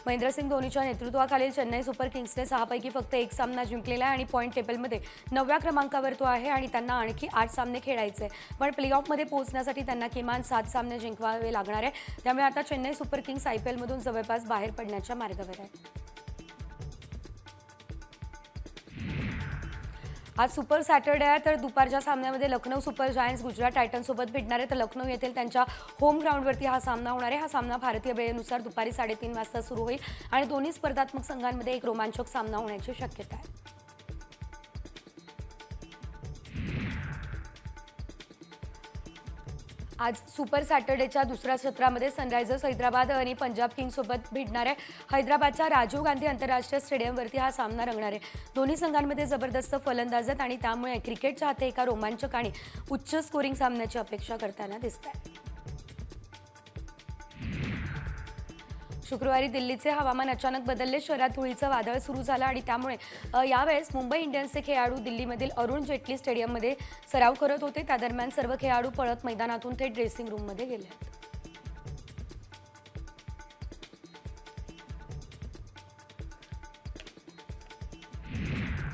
महेंद्रसिंग धोनीच्या नेतृत्वाखालील चेन्नई सुपर किंग्सने 6 पैकी फक्त एक सामना जिंकलेला आहे आणि पॉईंट टेबलमध्ये 9व्या क्रमांकावर तो आहे आणि त्यांना आणखी 8 सामने खेळायचे पण प्लेऑफमध्ये पोहोचण्यासाठी त्यांना किमान 7 सामने जिंकवावे लागणार आहे। त्यामुळे आता चेन्नई सुपर किंग्स आयपीएलमधून जवळपास बाहेर पडण्याच्या मार्गावर आहे। आज सुपर सॅटर्डे आहे तर दुपारच्या सामन्यामध्ये लखनौ सुपर जायंट्स गुजरात टायटन्ससोबत भिडणार आहे। तर लखनौ येथील त्यांच्या होम ग्राउंडवरती हा सामना होणार आहे। हा सामना भारतीय वेळेनुसार दुपारी 3:30 वाजता सुरू होईल आणि दोन्ही स्पर्धात्मक संघांमध्ये एक रोमांचक सामना होण्याची शक्यता आहे। आज सुपर सॅटर्डेच्या दुसऱ्या सत्रामध्ये सनरायझर्स हैदराबाद आणि पंजाब किंग्ससोबत भिडणार आहे। हैदराबादच्या राजीव गांधी आंतरराष्ट्रीय स्टेडियमवरती हा सामना रंगणार आहे। दोन्ही संघांमध्ये जबरदस्त फलंदाज आहेत आणि त्यामुळे क्रिकेट चाहते एका रोमांचक आणि उच्च स्कोरिंग सामन्याची अपेक्षा करताना दिसतात। शुक्रवारी दिल्लीचे हवामान अचानक बदलले। शहरात धुळीचं वादळ सुरू झालं आणि त्यामुळे यावेळेस मुंबई इंडियन्सचे खेळाडू दिल्लीमधील अरुण जेटली स्टेडियममध्ये सराव करत होते। त्या दरम्यान सर्व खेळाडू पळत मैदानातून थेट ड्रेसिंग रूममध्ये गेले।